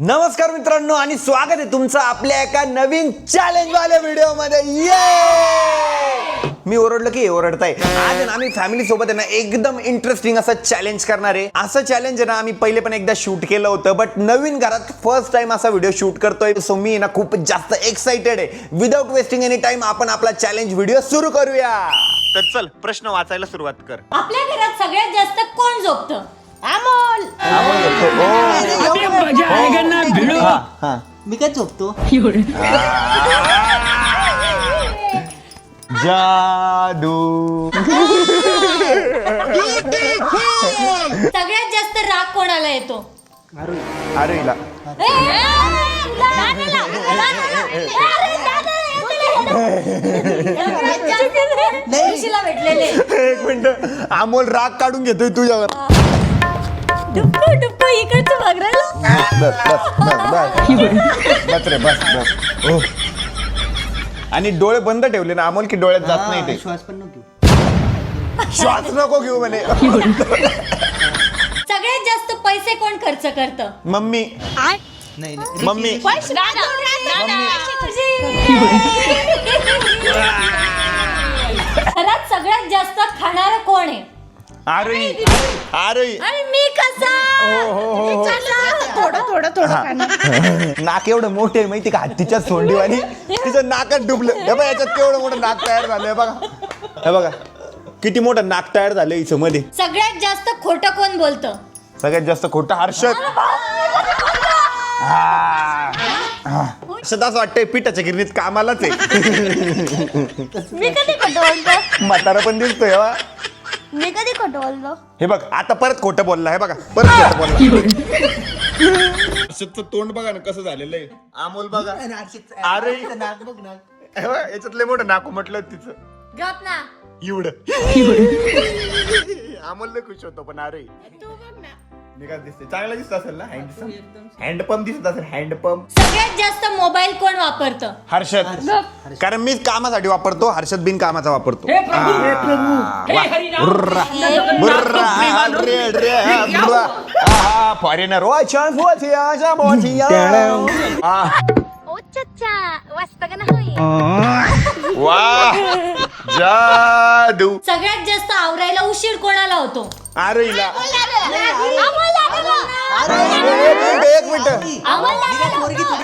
नमस्कार मित्रांनो आणि स्वागत आहे तुमचं आपल्या एका नवीन चॅलेंज वाल्या व्हिडिओ मध्ये। ये मी ओरडलो की ओरडताय। आज ना आम्ही फॅमिली सोबत आहे ना एकदम इंटरेस्टिंग असं चॅलेंज करणार आहे। असं चॅलेंज आहे ना आम्ही पहिले पण एकदा शूट केलं होतं, बट नवीन घरात फर्स्ट टाइम असा व्हिडिओ शूट करतोय। सो मी ना खूप जास्त एक्साइटेड आहे। विदाउट वेस्टिंग एनी टाइम आपण आपला चॅलेंज व्हिडिओ सुरू करूया। तर चल प्रश्न वाचायला सुरुवात कर। आपल्या घरात सगळ्यात जास्त कोण झोपतं? अमोल। अबे मजा आएगा ना भिड़ो। मी काय झोपतो? जादू। सगळ्यात जास्त राग कोणाला येतो? अरे हिला ऋषीला भेटलेले। एक मिनिट, अमोल राग काढून घेतोय तुझ्यावर। डुप्पू डुप्पू इकडचं बघ रे। बस रे बस बस। ओ. आणि डोळे बंद ठेवले ना अमोल की डोळ्यात जात नाही ते। श्वास पण नको श्वास नको घेऊ म्हणे। सगळ्यात जास्त पैसे कोण खर्च करतं? मम्मी नाही मम्मी घरात सगळ्यात जास्त खाणारं कोण आहे? आरोही आरोही। आणि मी कसा? नाक एवढं मोठे आहे माहिती का, हत्तीच्या सोंडीवानी तिचं नाकात डुबलं। हे बघा याच्यात केवढं मोठं नाक तयार झालंय बघा। हे बघा किती मोठं नाक तयार झालंय हिचं मध्ये। सगळ्यात जास्त खोटं कोण बोलतं? सगळ्यात जास्त खोटं हर्षद। हर्षद असं वाटतंय पिठाच्या गिरणीत कामालाच आहे। मी कधी खोटं बोलतो? म्हातारा पण दिसतोय हा। मी कधी खोटं बोलतो? हे बघ आता परत खोटं बोलला। हे बघा परत खोटं बोलला। हर्षदचं तोंड बघा ना कसं झालेलं आहे। अमोल बघा अरे नाक बघ ना। हे बघ, याच्यातले मोठं नाकू म्हटलं तिचं गप ना। एवढं। अमोल लय खुश होतो पण अरे मी काय दिसते चांगलं दिसत असेल ना। हँडपंप दिसत असेल हँडपंप। सगळ्यात जास्त मोबाईल कोण वापरतं? हर्षद, कारण मी कामासाठी वापरतो, हर्षद बिन कामाचा वापरतो। हे प्रभु हे हरिनाम foreigner Oh, chacha, wasta ka na hoy. वा जादू। सगळ्यात जास्त आवरायला उशीर कोणाला होतो? आरोहीला। एक मिनिट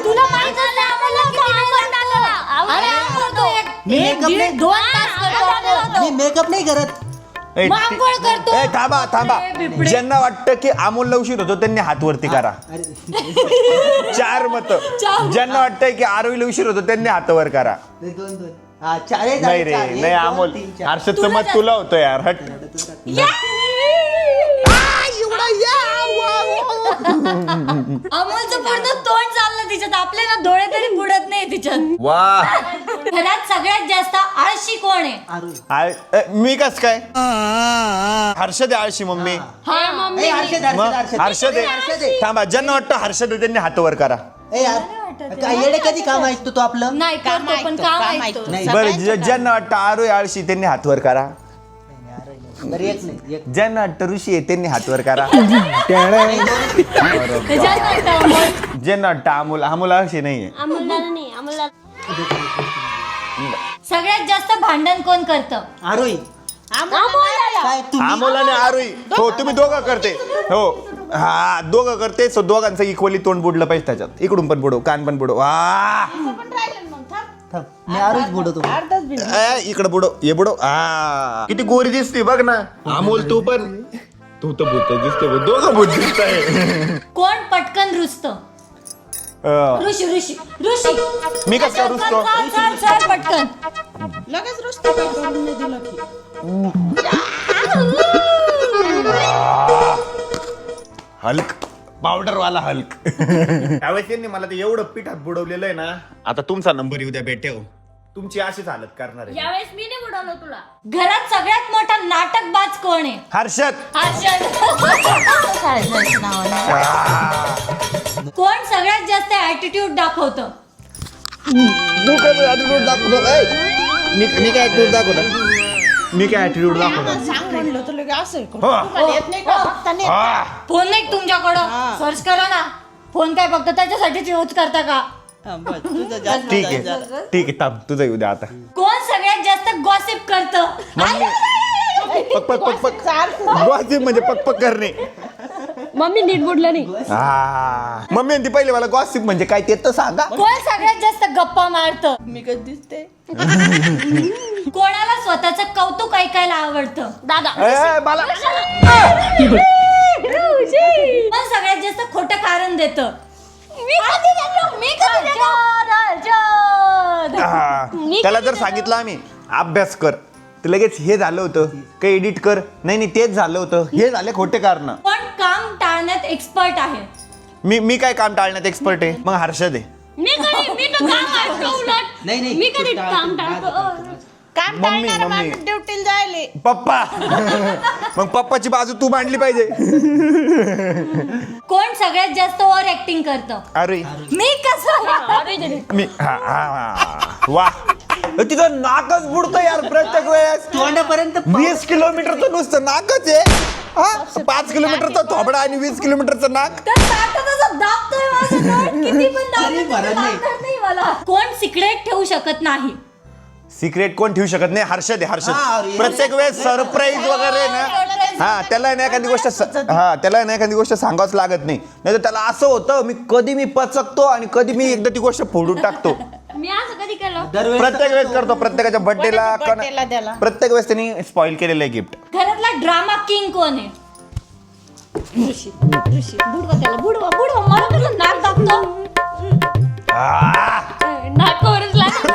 तुला माहित आहे आम्हाला किती वेळ लागला? अरे करतो एक मेकअप नाही. 2 तास करतो। मी मेकअप नाही करत। ए, मग आंघोळ करतो। ए, थांबा थांबा। अरे, बिबडे. ज्यांना वाटतं की अमोलला उशीर होतो त्यांनी हात वरती करा। अरे 4 मत। ज्यांना वाटतंय की आरोहीला उशीर होतो त्यांनी हात वर करा। दोन हा चार आहे, नाही रे चार. एक, नाही दोन, अमोल, तीन, चार. हर्षदचं मत तुला होतं यार। हट। अमोलचं पूर्ण तोंड चाललं तिच्यात, आपले ना डोळे तरी बुडत नाही तिच्यात। वा घरात सगळ्यात जास्त आळशी कोण आहे? आरोही. मी कस काय? हर्षद आहे आळशी मम्मी। ए, हर्षद, मग हर्षद, हर्षद हर्षद आहे। थांबा ज्यांना वाटतं हर्षद आहे त्यांनी हात वर करा। ए यार काय येडे कधी काम ऐकतो तो आपलं? नाही करतो पण काम ऐकतो। नाही. बरं ज्यांना वाटतं आरोही आळशी त्यांनी हात वर करा। बरं एक नाही एक. ज्यांना वाटतं ऋषी आहे त्यांनी हात वर करा। त्याच्यात वाटतं अमोल. ज्यांना वाटतं अमोल अमोल आळशी नाहीये। सगळ्यात जास्त भांडण कोण करतं? आरोही. काय तुम्ही? अमोल आणि आरोही हो तुम्ही दोघं करते हो। हा दोघं करते, सो दोघांचं इक्वली तोंड बुडलं पाहिजे त्याच्यात। इकडून पण बुडव कान पण बुडव। थांब, मी आरोहीच बुडवतो। इकडं बुडव हे बुडव। किती गोरी दिसते बघ ना अमोल। तू पण तू तर भूत दिसते, दोघं भूत दिसत। कोण पटकन रुसतं? ऋषी ऋषी ऋषी मी कसं काय रुसतो? चल पटकन। हल्क पावडर वाला हल्क। त्यावेळेस त्यांनी मला ते एवढं पिठात बुडवलेलं आहे ना। आता तुमचा नंबर येऊ द्या बेटे, तुमची अशीच हालत करणार आहे। यावेळेस मी नाही बुडवलं तुला। घरात सगळ्यात मोठा नाटकबाज कोण आहे? हर्षद। हर्षद। कोण सगळ्यात जास्त ऍटिट्यूड दाखवतं? मी काय ऍटिट्यूड दाखवतो? मी काय ऍटिट्यूड दाखवतो? मी काय ऍटिट्यूड दाखवतो? सांग म्हणलं तर लगे असं आहे का? हो. तुम्हाला येत नाही का? बघता नाही येत. हा. फोन नाही तुमच्याकडं? सर्च करा ना. फोन काय फक्त त्याच्यासाठीच यूज करता का? बस, तुझं जास्त ठीक झालं. आहे ठीक आहे थांब तुझं येऊ द्या आता. कोण सगळ्यात जास्त गॉसिप करतं? पक पक पक पक गॉसिप म्हणजे पक पक करणे. मम्मी नीट बोललं नाही. मम्मी ती पहिले मला गॉसिप म्हणजे काय ते तर सांगा. कोण सगळ्यात जास्त गप्पा मारतं? मी कधी दिसते कोणाला स्वतःचं कौतुक ऐकायला आवडतं? दादा. मला कोण सगळ्यात जास्त खोटं कारण देतं? त्याला जर सांगितलं आम्ही अभ्यास कर तर लगेच हे झालं होतं काही एडिट कर नाही तेच झालं होतं हे झाले खोटे कारण. कोण काम टाळण्यात एक्सपर्ट आहे? मी काय काम टाळण्यात एक्सपर्ट आहे मग हर्षद आहे. मी तर काम टाळतो उलट. नाही मी कधी काम टाळतो. मम्मी ड्युटीला जायले. पप्पा मग पप्पाची बाजू तू मांडली पाहिजे. कोण सगळ्यात जास्त ओव्हर ऍक्टिंग करतं? अरे मी कसं? मी वा तिथं नाकच बुडतं यार प्रत्येक वेळेस. तोंडापर्यंत 20 किलोमीटरचं नुसतं नाकच आहे. 5 किलोमीटरचा थोबडा आणि 20 किलोमीटरचं नाक. दाबतोय माझं तोंड. किती पण दाबलं अरे, बरं तरी नाही. दाबणार नाही मला. कोण सिक्रेट ठेवू शकत नाही? सिक्रेट कोण ठेवू शकत नाही? हर्षद आहे हा, हर्षद. अरे. प्रत्येक वेळेस सरप्राईज वगैरे ना त्याला ना एखादी गोष्ट त्याला ना एखादी गोष्ट सांगावंच लागत नाही. नाही तर त्याला असं होतं कधी मी पचकतो आणि कधी मी एकदा ती गोष्ट फोडून टाकतो. मी असं कधी केलं? दरवेळेस प्रत्येक वेळेस करतो प्रत्येकाच्या बर्थडेला birthday-ला त्याला. प्रत्येक वेळेस त्यांनी स्पॉइल केलेलं आहे गिफ्ट. घरातला ड्रामा किंग कोण आहे? बुडवा त्याला बुडवा मला कसं नाक दाबतो. नाकावरच लागलं.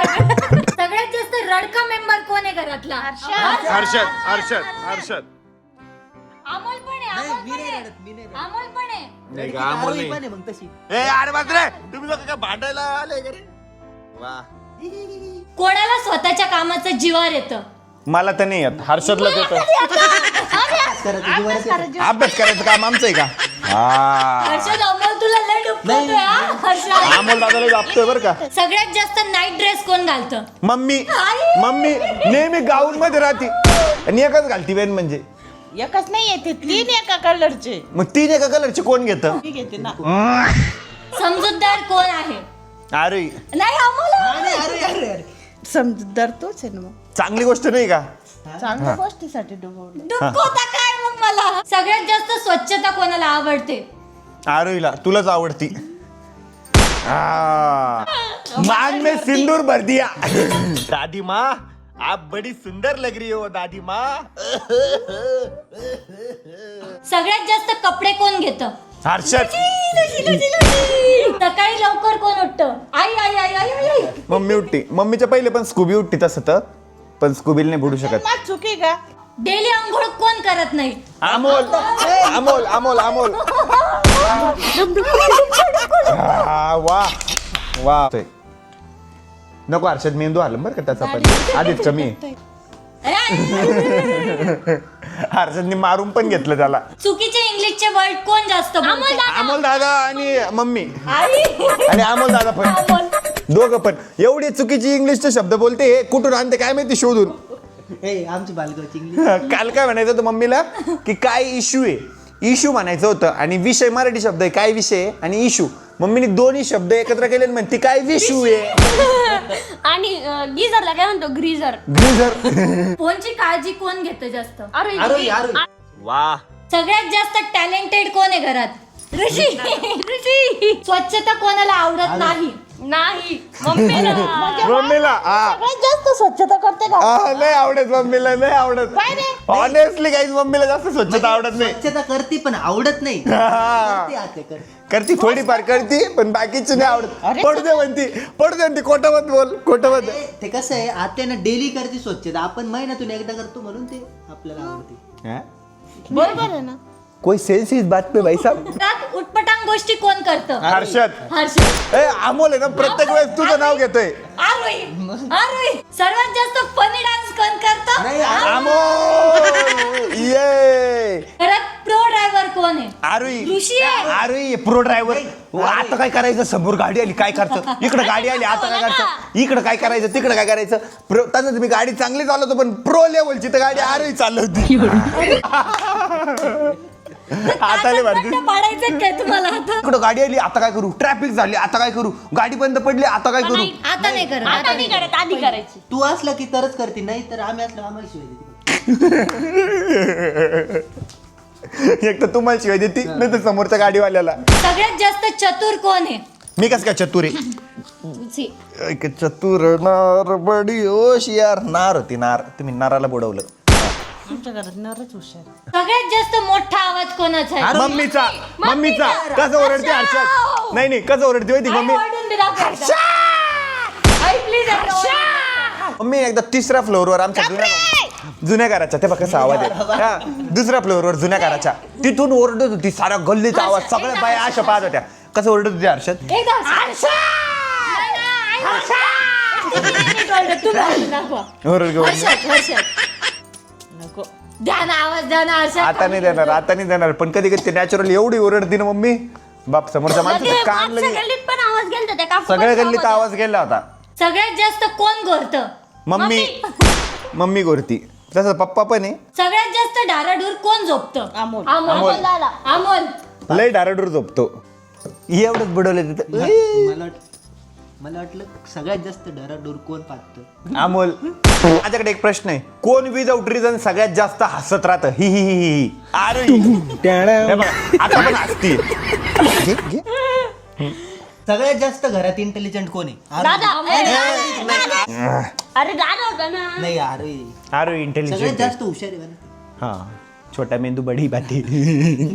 सगळ्यात जास्त रडका मेंबर कोण आहे घरातला? हर्षद अमोल पण आहे. नाही, अमोल मी पण नाही आहे. रडत, मी नाही रडत. अमोल पण आहे. नाही का, अमोल आरोही नाही. पण आहे मग तशी. अरे बाजरे तुम्ही लोक काय भांडायला आले का रे? वा कोणाला स्वतःच्या कामाचं जिवार येतं? मला तर नाही येत हर्षदलाच येतं. करायचं, जीवाला ते- अभ्यास करायचं काम आमचं आहे का? हर्षद अमोल तुला लय डुबतोय हा? हर्षद अमोल दादाला जापतोय बरं का. सगळ्यात जास्त नाईट ड्रेस कोण घालतं? मम्मी नेहमी गाऊन मध्ये राहते आणि एकच घालती वेन म्हणजे. एकच नाही येते 3 एका कलरचे. मग 3 एका कलरची कोण घेतं? मी घेते ना. समजूतदार कोण आहे? अरे नाही अमोल. अरे अरे अरे अरे समजदार तोच आहे ना मग. चांगली गोष्ट नाही का? चांगल्या गोष्टीसाठी डुबवलं. दुखवता काय मग मला? सगळ्यात जास्त स्वच्छता कोणाला आवडते? आरोहीला तुलाच आवडती. मांग में सिंदूर भर दिया. दादी माँ आप बड़ी सुंदर लग रही हो दादी माँ. सगळ्यात जास्त कपडे कोण घेतं? हर्षद. सकाळी लवकर कोण उठतं? आई आई आई आई आई आई. मम्मी उठते. मम्मीच्या पहिले पण स्कूबी उठते तसं तर पण स्कूबीला नाही बुडू शकत. मग चुकी का? डेली आंघोळ कोण करत नाही? अमोल अमोल अमोल अमोल. वा वा नको हर्षद मेंदू आलं बरं का त्याचा पण आधीच कमी आहे. हर्षदने मारून पण घेतलं त्याला. चुकीचे इंग्लिशचे वर्ड कोण जास्त बोलतं? अमोल दादा आणि मम्मी आई. आणि अमोल दादा पण अमोल. दोघं पण एवढी चुकीची इंग्लिशचे शब्द बोलते हे कुठून आणते काय माहिती शोधून. ए, आमची बालगावची इंग्लिश. काल काय म्हणायचं होतं मम्मीला की काय इश्यू आहे इश्यू म्हणायचं होतं आणि विषय मराठी शब्द आहे काय विषय आहे आणि इश्यू मम्मीने दोन्ही शब्द एकत्र केले आणि म्हणते काय विश्यू आहे. आणि गिझरला काय म्हणतो? ग्रीझर. ग्रीझर. फोनची काळजी कोण घेतं जास्त? अरे आरोही आरोही. वा सगळ्यात जास्त टॅलेंटेड कोण आहे घरात? ऋषी. स्वच्छता कोणाला आवडत नाही? नाही मम्मीला. मम्मीला सगळ्यात जास्त स्वच्छता करते का? नाही आवडत मम्मीला नाही आवडत. ऑनेस्टली काही मम्मीला जास्त स्वच्छता आवडत नाही. स्वच्छता करते पण आवडत नाही. करते आता, करते. करती थोडीफार करती पण बाकीची नाही आवडत. पडू दे म्हणती खोटं बोल खोटं ते कसं आहे आता ना डेली करते स्वच्छता आपण महिन्यातून एकदा करतो म्हणून ते आपल्याला आवडते. बरोबर आहे ना. कोई सेंस इस बात पे भाई साहब. घरात उटपटांग गोष्टी कोण करतं? हर्षद. हर्षद. अमोल आहे ना प्रत्येक वेळेस तुझं नाव घेतोय. आरोही. सर्वात जास्त फनी डान्स कोण करतं? नाही, अमोल ये घरात प्रो ड्रायव्हर कोण आहे? ऋषी आहे. अरे प्रो ड्रायव्हर आता काय करायचं समोर गाडी आली काय करतं इकडे गाडी आली आता काय करतं इकडे काय करायचं तिकडे काय करायचं. तसं तुम्ही गाडी चांगली चालवतो पण प्रो लेवलची तर गाडी आरोही चालवती. आता लय भारी. पाडायचं काय तुम्हाला आता इकडं गाडी आली आता काय करू, ट्रॅफिक झाली आता काय करू, गाडी बंद पडली आता काय करू. आता नाही करत आता नाही करत, आधी करायची. तू असला की तरच करते, नाही तर आम्ही असलो आम्हाला शिवाय देते. एक तर तुम्हाला शिवाय देते नाही तर समोरच्या गाडीवाल्याला. सगळ्यात जास्त चतुर कोण आहे? मी कस काय चतुर आहे? तुझी. एक चतुर नार बडी होशियार. नार होती नार, तुम्ही नाराला बुडवलं. आमच्या घरात नरच हुशार. सगळ्यात जास्त मोठा आवाज कोणाचा आहे? मम्मीचा. मम्मीचा कसं ओरडते हर्षद? नाही नाही कसं ओरडते माहिती मम्मी. ओरडून दे दाखव एकदा. आई, please एकदा ओरडून. मम्मी एकदा तिसऱ्या फ्लोअरवर आमच्या जुन्या घराच्या, ते बघ कसा आवाज आहे. हा, दुसऱ्या फ्लोअरवर जुन्या घराच्या तिथून ओरडत होती. सारा गल्लीचा आवाज, सगळ्या बाया अशा पाहत होत्या. कसं ओरडत होती हर्षद? एकदा नको. द्या ना आवाज, द्या ना हर्षद. आता नाही देणार, आता नाही देणार. पण कधी कधी नॅचरल एवढी ओरडती ना मम्मी, बाप समोरच्या माणसाचं कान मागच्या लगे. गल्लीत पण आवाज गेलता त्या काकू सगळ्या पण गल्लीत आवाज गेला होता. सगळ्यात जास्त कोण घोरतं? मम्मी. मम्मी गोरती. तसं पप्पा पण आहे. सगळ्यात जास्त डाराडूर कोण झोपतं? अमोल. अमोल. अमोल. लय डाराडूर झोपतो. एवढंच बुडवलं तिथं. मला वाटलं सगळ्यात जास्त डराडूर कोण पाहतं. अमोल. माझ्याकडे एक प्रश्न आहे. कोण विदाउट रिझन सगळ्यात जास्त हसत राहतं? ही ही ही ही. अरे हे बघा, आता पण हसती. सगळ्यात जास्त घरात इंटेलिजंट कोण आहे? दादा अरे दादा होता ना. नाही अरे अरे सगळ्यात इंटेलिजंट. जास्त हुशार आहे बरं. हा, छोटा मेंदू बडी बाती.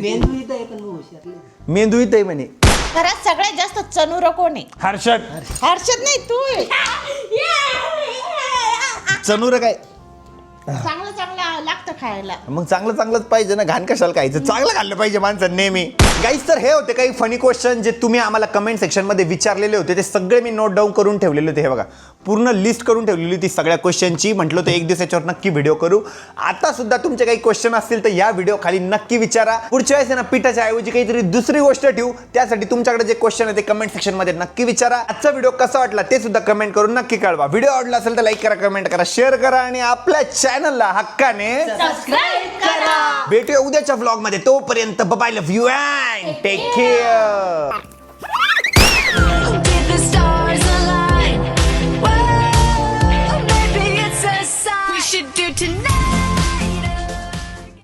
मेंदू इथं आहे पण मग हुशार नाही. मेंदू इथं आहे म्हणे. घरात सगळ्यात जास्त चनुर कोण आहे? हर्षद. हर्षद नाही, तू आहे. चनुर काय? चांगलं चांगलं लागतं खायला. मग चांगलं चांगलंच पाहिजे ना, घाण कशाला खायचं? चांगलं खाल्लं पाहिजे माणसं नेहमी. गाईस, तर हे होते काही फनी क्वेश्चन जे तुम्ही आम्हाला कमेंट सेक्शन मध्ये विचारलेले होते. ते सगळे मी नोट डाऊन करून ठेवलेले होते. हे बघा, पूर्ण लिस्ट करून ठेवलेली होती सगळ्या क्वेश्चनची. म्हटलं होतं एक दिवस याच्यावर नक्की व्हिडिओ करू. आता सुद्धा तुमचे काही क्वेश्चन असतील तर या व्हिडिओ खाली नक्की विचारा. पुढच्या वेळेस ना पिठाच्या ऐवजी काहीतरी दुसरी गोष्ट ठेवू. त्यासाठी तुमच्याकडे जे क्वेश्चन आहे ते कमेंट सेक्शन मध्ये नक्की विचारा. आजचा व्हिडिओ कसा वाटला ते सुद्धा कमेंट करून नक्की कळवा. व्हिडिओ आवडला असेल तर लाईक करा, कमेंट करा, शेअर करा आणि आपल्या चॅनलला हक्काने सबस्क्राईब करा. भेटूया उद्याच्या व्लॉग मध्ये. तोपर्यंत bye, love you and take care.